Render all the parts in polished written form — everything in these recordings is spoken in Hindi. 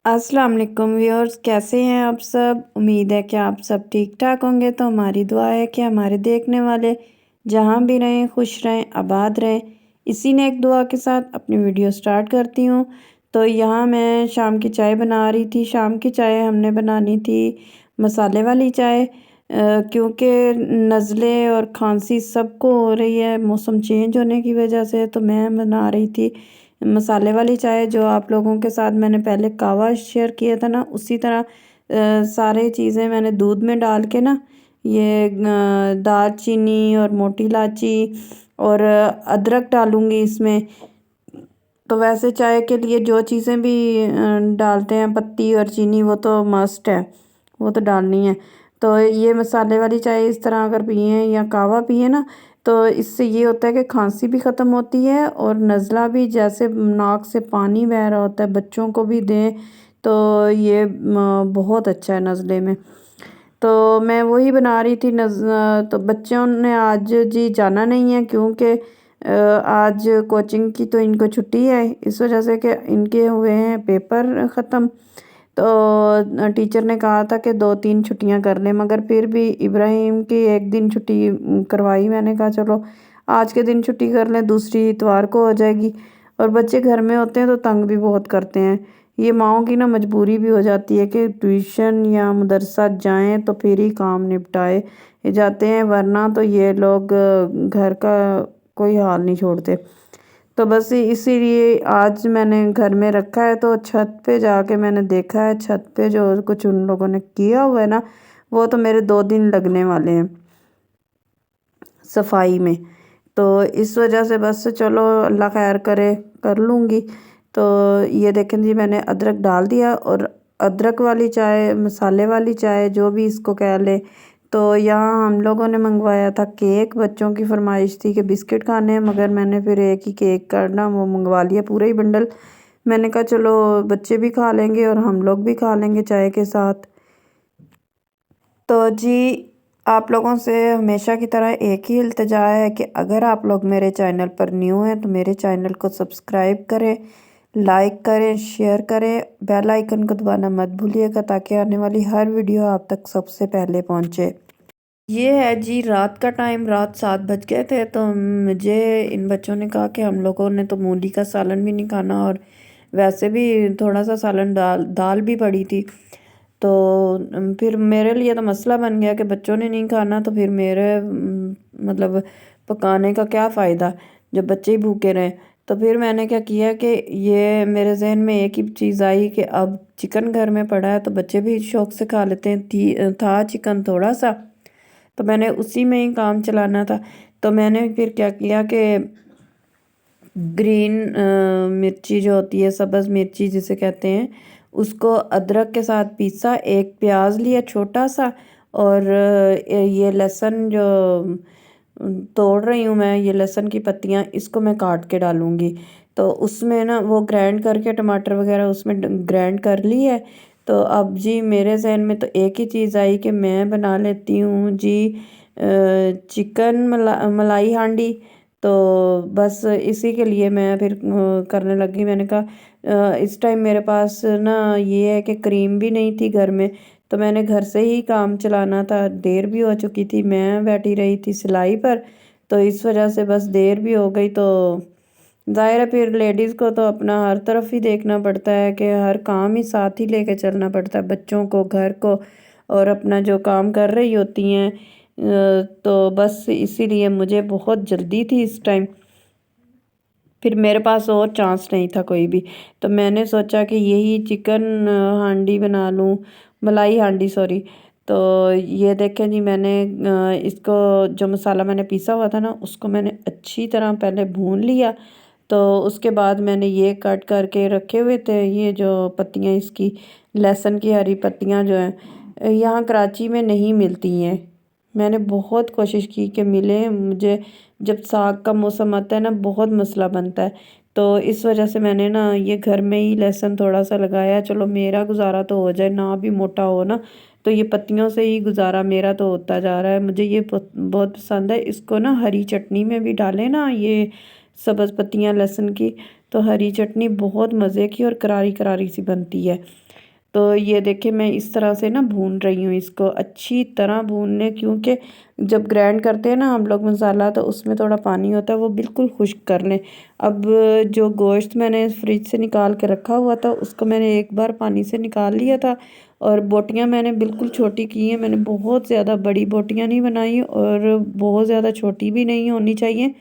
अस्सलाम वालेकुम व्यूअर्स, कैसे हैं आप सब। उम्मीद है कि आप सब ठीक ठाक होंगे। तो हमारी दुआ है कि हमारे देखने वाले जहाँ भी रहें खुश रहें आबाद रहें। इसी ने एक दुआ के साथ अपनी वीडियो स्टार्ट करती हूँ। तो यहाँ मैं शाम की चाय बना रही थी। शाम की चाय हमने बनानी थी मसाले वाली चाय, क्योंकि नज़ले और खांसी सबको हो रही है मौसम चेंज होने की वजह से। तो मैं बना रही थी मसाले वाली चाय। जो आप लोगों के साथ मैंने पहले कहवा शेयर किया था ना, उसी तरह सारे चीज़ें मैंने दूध में डाल के ना, ये दालचीनी और मोटी इलायची और अदरक डालूँगी इसमें। तो वैसे चाय के लिए जो चीज़ें भी डालते हैं, पत्ती और चीनी, वो तो मस्ट है, वो तो डालनी है। तो ये मसाले वाली चाय इस तरह अगर पिए या कहवा पिए ना, तो इससे ये होता है कि खांसी भी ख़त्म होती है और नज़ला भी, जैसे नाक से पानी बह रहा होता है, बच्चों को भी दें तो ये बहुत अच्छा है नज़ले में। तो मैं वही बना रही थी तो बच्चों ने आज जी जाना नहीं है, क्योंकि आज कोचिंग की तो इनको छुट्टी है, इस वजह से कि इनके हुए हैं पेपर ख़त्म। तो टीचर ने कहा था कि 2-3 छुट्टियां कर लें, मगर फिर भी इब्राहिम की एक दिन छुट्टी करवाई। मैंने कहा चलो आज के दिन छुट्टी कर लें, दूसरी इतवार को हो जाएगी। और बच्चे घर में होते हैं तो तंग भी बहुत करते हैं। ये माओं की ना मजबूरी भी हो जाती है कि ट्यूशन या मदरसा जाएं तो फिर ही काम निपटाए जाते हैं, वरना तो ये लोग घर का कोई हाल नहीं छोड़ते। तो बस इसीलिए आज मैंने घर में रखा है। तो छत पे जाके मैंने देखा है, छत पे जो कुछ उन लोगों ने किया हुआ है ना, वो तो मेरे 2 दिन लगने वाले हैं सफाई में। तो इस वजह से बस चलो अल्लाह खैर करे, कर लूँगी। तो ये देखें जी, मैंने अदरक डाल दिया। और अदरक वाली चाय, मसाले वाली चाय, जो भी इसको कह ले। तो यहाँ हम लोगों ने मंगवाया था केक, बच्चों की फरमाइश थी कि बिस्किट खाने हैं, मगर मैंने फिर एक ही केक का ना वो मंगवा लिया, पूरा ही बंडल। मैंने कहा चलो बच्चे भी खा लेंगे और हम लोग भी खा लेंगे चाय के साथ। तो जी, आप लोगों से हमेशा की तरह एक ही इल्तिजा है कि अगर आप लोग मेरे चैनल पर न्यू हैं तो मेरे चैनल को सब्सक्राइब करें, लाइक करें, शेयर करें, बेल आइकन को दबाना मत भूलिएगा, ताकि आने वाली हर वीडियो आप तक सबसे पहले पहुंचे। ये है जी रात का टाइम, रात 7 बज गए थे। तो मुझे इन बच्चों ने कहा कि हम लोगों ने तो मूली का सालन भी नहीं खाना, और वैसे भी थोड़ा सा सालन, दाल दाल भी पड़ी थी। तो फिर मेरे लिए तो मसला बन गया कि बच्चों ने नहीं खाना, तो फिर मेरे मतलब पकाने का क्या फ़ायदा जब बच्चे ही भूखे रहें। तो फिर मैंने क्या किया कि ये मेरे जहन में एक ही चीज़ आई कि अब चिकन घर में पड़ा है तो बच्चे भी शौक से खा लेते हैं। था चिकन थोड़ा सा, तो मैंने उसी में ही काम चलाना था। तो मैंने फिर क्या किया कि ग्रीन मिर्ची जो होती है, सब्ज़ मिर्ची जिसे कहते हैं, उसको अदरक के साथ पीसा, एक प्याज लिया छोटा सा, और ये लहसुन जो तोड़ रही हूँ मैं, ये लहसुन की पत्तियाँ, इसको मैं काट के डालूँगी। तो उसमें ना वो ग्राइंड करके टमाटर वगैरह उसमें ग्राइंड कर ली है। तो अब जी मेरे जहन में तो एक ही चीज़ आई कि मैं बना लेती हूँ जी चिकन मलाई हांडी। तो बस इसी के लिए मैं फिर करने लगी। मैंने कहा इस टाइम मेरे पास ना ये है कि क्रीम भी नहीं थी घर में, तो मैंने घर से ही काम चलाना था। देर भी हो चुकी थी, मैं बैठी रही थी सिलाई पर, तो इस वजह से बस देर भी हो गई। तो ज़ाहिर है फिर लेडीज़ को तो अपना हर तरफ ही देखना पड़ता है कि हर काम ही साथ ही लेके चलना पड़ता है, बच्चों को, घर को, और अपना जो काम कर रही होती हैं। तो बस इसीलिए मुझे बहुत जल्दी थी इस टाइम, फिर मेरे पास और चांस नहीं था कोई भी। तो मैंने सोचा कि यही चिकन हांडी बना लूँ, मलाई हांडी सॉरी। तो ये देखें जी, मैंने इसको, जो मसाला मैंने पीसा हुआ था ना, उसको मैंने अच्छी तरह पहले भून लिया। तो उसके बाद मैंने ये कट करके रखे हुए थे, ये जो पत्तियाँ इसकी, लहसुन की हरी पत्तियाँ जो हैं यहाँ कराची में नहीं मिलती हैं। मैंने बहुत कोशिश की कि मिले मुझे। जब साग का मौसम आता है ना, बहुत मसला बनता है। तो इस वजह से मैंने ना ये घर में ही लहसुन थोड़ा सा लगाया, चलो मेरा गुजारा तो हो जाए, ना भी मोटा हो ना। तो ये पत्तियों से ही गुजारा मेरा तो होता जा रहा है। मुझे ये बहुत पसंद है। इसको ना हरी चटनी में भी डालें ना, ये सब्ज़ पत्तियाँ लहसुन की, तो हरी चटनी बहुत मज़े की और करारी करारी सी बनती है। तो ये देखिए मैं इस तरह से ना भून रही हूँ इसको, अच्छी तरह भून लें, क्योंकि जब ग्राइंड करते हैं ना हम लोग मसाला, तो उसमें थोड़ा पानी होता है, वो बिल्कुल खुश्क कर लें। अब जो गोश्त मैंने फ्रिज से निकाल के रखा हुआ था, उसको मैंने एक बार पानी से निकाल लिया था, और बोटियाँ मैंने बिल्कुल छोटी की हैं। मैंने बहुत ज़्यादा बड़ी बोटियाँ नहीं बनाई और बहुत ज़्यादा छोटी भी नहीं होनी चाहिए,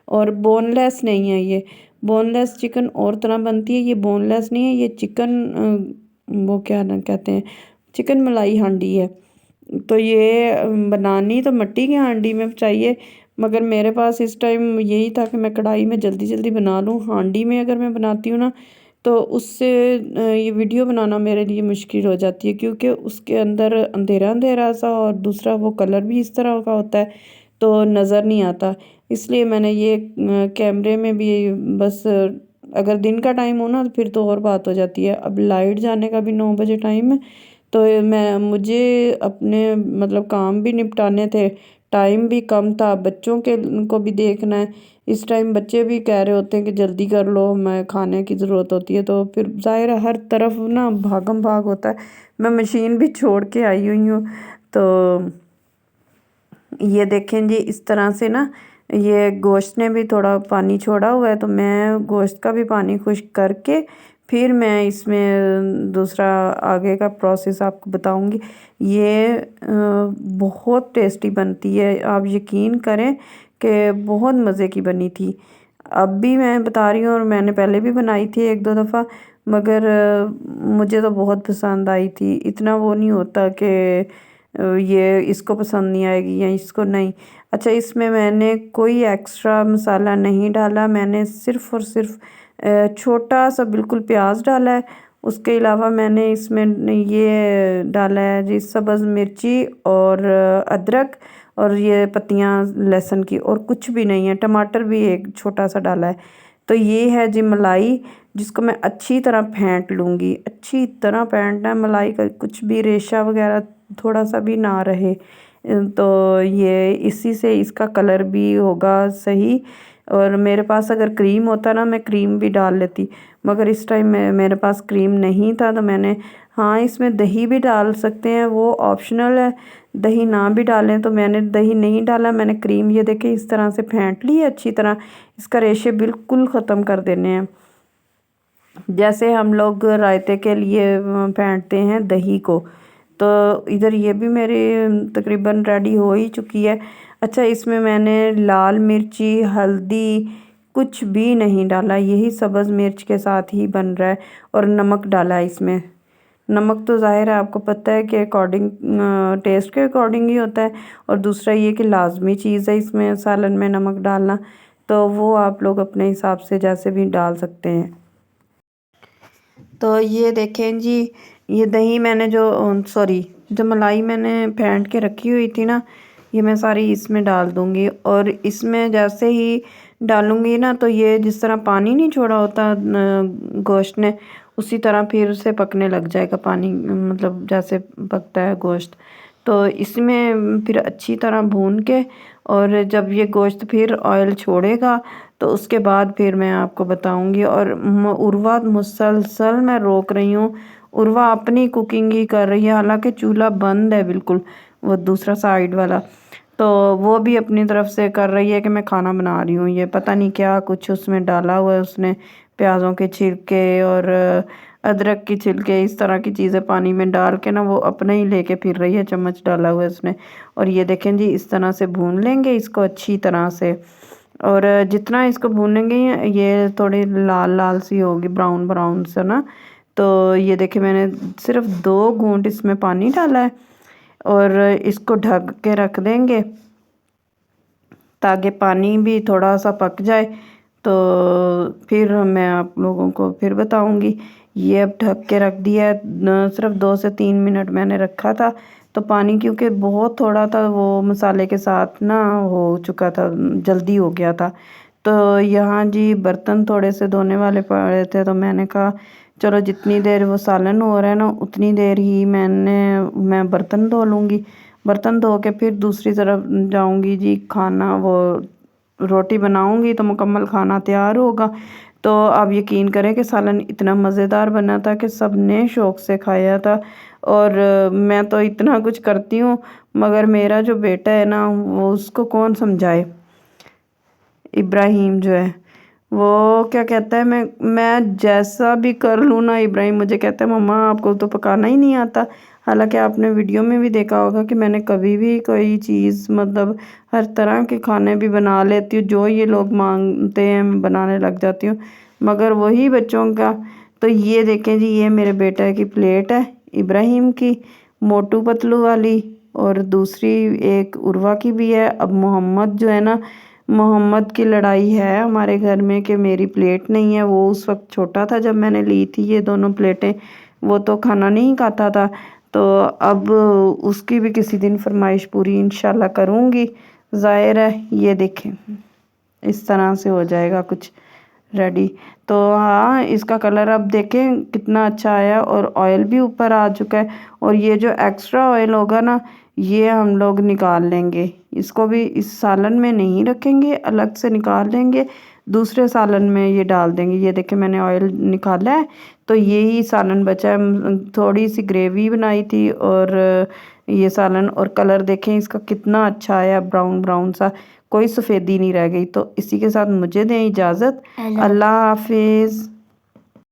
और बोनलेस नहीं है ये। बोनलेस चिकन और तरह बनती है, ये बोनलेस नहीं है, ये चिकन वो क्या ना कहते हैं, चिकन मलाई हांडी है। तो ये बनानी तो मिट्टी की हांडी में चाहिए, मगर मेरे पास इस टाइम यही था कि मैं कढ़ाई में जल्दी जल्दी बना लूँ। हांडी में अगर मैं बनाती हूँ ना, तो उससे ये वीडियो बनाना मेरे लिए मुश्किल हो जाती है, क्योंकि उसके अंदर अंधेरा अंधेरा सा, और दूसरा वो कलर भी इस तरह का होता है, तो नज़र नहीं आता। इसलिए मैंने ये कैमरे में भी बस अगर दिन का टाइम हो ना, तो फिर तो और बात हो जाती है। अब लाइट जाने का भी 9 बजे टाइम है, तो मुझे अपने मतलब काम भी निपटाने थे, टाइम भी कम था, बच्चों के को भी देखना है। इस टाइम बच्चे भी कह रहे होते हैं कि जल्दी कर लो, हमें खाने की ज़रूरत होती है, तो फिर ज़ाहिर है हर तरफ ना भागम भाग होता है। मैं मशीन भी छोड़ के आई हुई हूँ। तो ये देखें जी, इस तरह से ना ये गोश्त ने भी थोड़ा पानी छोड़ा हुआ है, तो मैं गोश्त का भी पानी खुश्क करके फिर मैं इसमें दूसरा आगे का प्रोसेस आपको बताऊंगी। ये बहुत टेस्टी बनती है, आप यकीन करें कि बहुत मज़े की बनी थी। अब भी मैं बता रही हूँ, और मैंने पहले भी बनाई थी एक दो दफ़ा, मगर मुझे तो बहुत पसंद आई थी। इतना वो नहीं होता कि ये इसको पसंद नहीं आएगी या इसको नहीं। अच्छा, इसमें मैंने कोई एक्स्ट्रा मसाला नहीं डाला, मैंने सिर्फ़ और सिर्फ छोटा सा बिल्कुल प्याज डाला है। उसके अलावा मैंने इसमें ये डाला है जी सब्ज़ मिर्ची और अदरक, और ये पत्तियाँ लहसुन की, और कुछ भी नहीं है। टमाटर भी एक छोटा सा डाला है। तो ये है जी मलाई, जिसको मैं अच्छी तरह फेंट लूँगी। अच्छी तरह फेंटना है मलाई का, कुछ भी रेशा वगैरह थोड़ा सा भी ना रहे। तो ये इसी से इसका कलर भी होगा सही। और मेरे पास अगर क्रीम होता ना, मैं क्रीम भी डाल लेती, मगर इस टाइम मेरे पास क्रीम नहीं था, तो मैंने, हाँ इसमें दही भी डाल सकते हैं, वो ऑप्शनल है। दही ना भी डालें तो मैंने दही नहीं डाला, मैंने क्रीम ये देखे इस तरह से फेंट ली है अच्छी तरह। इसका रेशे बिल्कुल ख़त्म कर देने हैं, जैसे हम लोग रायते के लिए फेंटते हैं दही को। तो इधर ये भी मेरी तकरीबन रेडी हो ही चुकी है। अच्छा, इसमें मैंने लाल मिर्ची, हल्दी कुछ भी नहीं डाला, यही सब्ज़ मिर्च के साथ ही बन रहा है, और नमक डाला है इसमें। नमक तो ज़ाहिर है आपको पता है कि अकॉर्डिंग टेस्ट के अकॉर्डिंग ही होता है, और दूसरा ये कि लाजमी चीज़ है इसमें सालन में नमक डालना, तो वो आप लोग अपने हिसाब से जैसे भी डाल सकते हैं। तो ये देखें जी, ये दही मैंने जो सॉरी जो मलाई मैंने फेंट के रखी हुई थी ना, ये मैं सारी इसमें डाल दूँगी। और इसमें जैसे ही डालूँगी ना, तो ये जिस तरह पानी नहीं छोड़ा होता गोश्त ने, उसी तरह फिर से पकने लग जाएगा पानी, मतलब जैसे पकता है गोश्त। तो इसमें फिर अच्छी तरह भून के, और जब ये गोश्त फिर ऑयल छोड़ेगा, तो उसके बाद फिर मैं आपको बताऊंगी। और उर्वा मुसलसल मैं रोक रही हूँ, उर्वा अपनी कुकिंग ही कर रही है, हालांकि चूल्हा बंद है बिल्कुल, वो दूसरा साइड वाला। तो वो भी अपनी तरफ से कर रही है कि मैं खाना बना रही हूँ। ये पता नहीं क्या कुछ उसमें डाला हुआ है उसने, प्याज़ों के छिलके और अदरक की छिलके, इस तरह की चीज़ें पानी में डाल के ना, वो अपने ही लेके फिर रही है, चम्मच डाला हुआ है उसने। और ये देखें जी, इस तरह से भून लेंगे इसको अच्छी तरह से, और जितना इसको भूनेंगे ये थोड़ी लाल लाल सी होगी, ब्राउन ब्राउन सा ना। तो ये देखिए मैंने सिर्फ 2 घूंट इसमें पानी डाला है, और इसको ढक के रख देंगे ताकि पानी भी थोड़ा सा पक जाए। तो फिर मैं आप लोगों को फिर बताऊंगी। ये अब ढक के रख दिया है, सिर्फ 2 से 3 मिनट मैंने रखा था। तो पानी क्योंकि बहुत थोड़ा था, वो मसाले के साथ ना हो चुका था, जल्दी हो गया था। तो यहाँ जी बर्तन थोड़े से धोने वाले पड़े थे, तो मैंने कहा चलो जितनी देर वो सालन हो रहा है ना, उतनी देर ही मैं बर्तन धो लूँगी। बर्तन धो के फिर दूसरी तरफ जाऊँगी जी, खाना वो रोटी बनाऊँगी तो मुकम्मल खाना तैयार होगा। तो आप यकीन करें कि सालन इतना मज़ेदार बना था कि सब ने शौक़ से खाया था। और मैं तो इतना कुछ करती हूँ मगर मेरा जो बेटा है ना वो उसको कौन समझाए। इब्राहिम जो है वो क्या कहता है, मैं जैसा भी कर लूँ ना, इब्राहिम मुझे कहता है मम्मा आपको तो पकाना ही नहीं आता। हालांकि आपने वीडियो में भी देखा होगा कि मैंने कभी भी कोई चीज़ मतलब हर तरह के खाने भी बना लेती हूँ, जो ये लोग मांगते हैं बनाने लग जाती हूँ। मगर वही बच्चों का, तो ये देखें जी, ये मेरे बेटे की प्लेट है इब्राहिम की, मोटू पतलू वाली, और दूसरी एक उर्वा की भी है। अब मोहम्मद जो है ना, मोहम्मद की लड़ाई है हमारे घर में कि मेरी प्लेट नहीं है। वो उस वक्त छोटा था जब मैंने ली थी ये दोनों प्लेटें, वो तो खाना नहीं खाता था। तो अब उसकी भी किसी दिन फरमाइश पूरी इंशाल्लाह करूँगी। ज़ाहिर है ये देखें इस तरह से हो जाएगा कुछ रेडी। तो हाँ, इसका कलर अब देखें कितना अच्छा आया और ऑयल भी ऊपर आ चुका है। और ये जो एक्स्ट्रा ऑयल होगा ना ये हम लोग निकाल लेंगे, इसको भी इस सालन में नहीं रखेंगे, अलग से निकाल लेंगे, दूसरे सालन में ये डाल देंगे। ये देखें मैंने ऑयल निकाला है तो यही सालन बचा है। थोड़ी सी ग्रेवी बनाई थी और ये सालन, और कलर देखें इसका कितना अच्छा आया, ब्राउन ब्राउन सा, कोई सफ़ेदी नहीं रह गई। तो इसी के साथ मुझे दें इजाज़त। अल्लाह हाफिज़।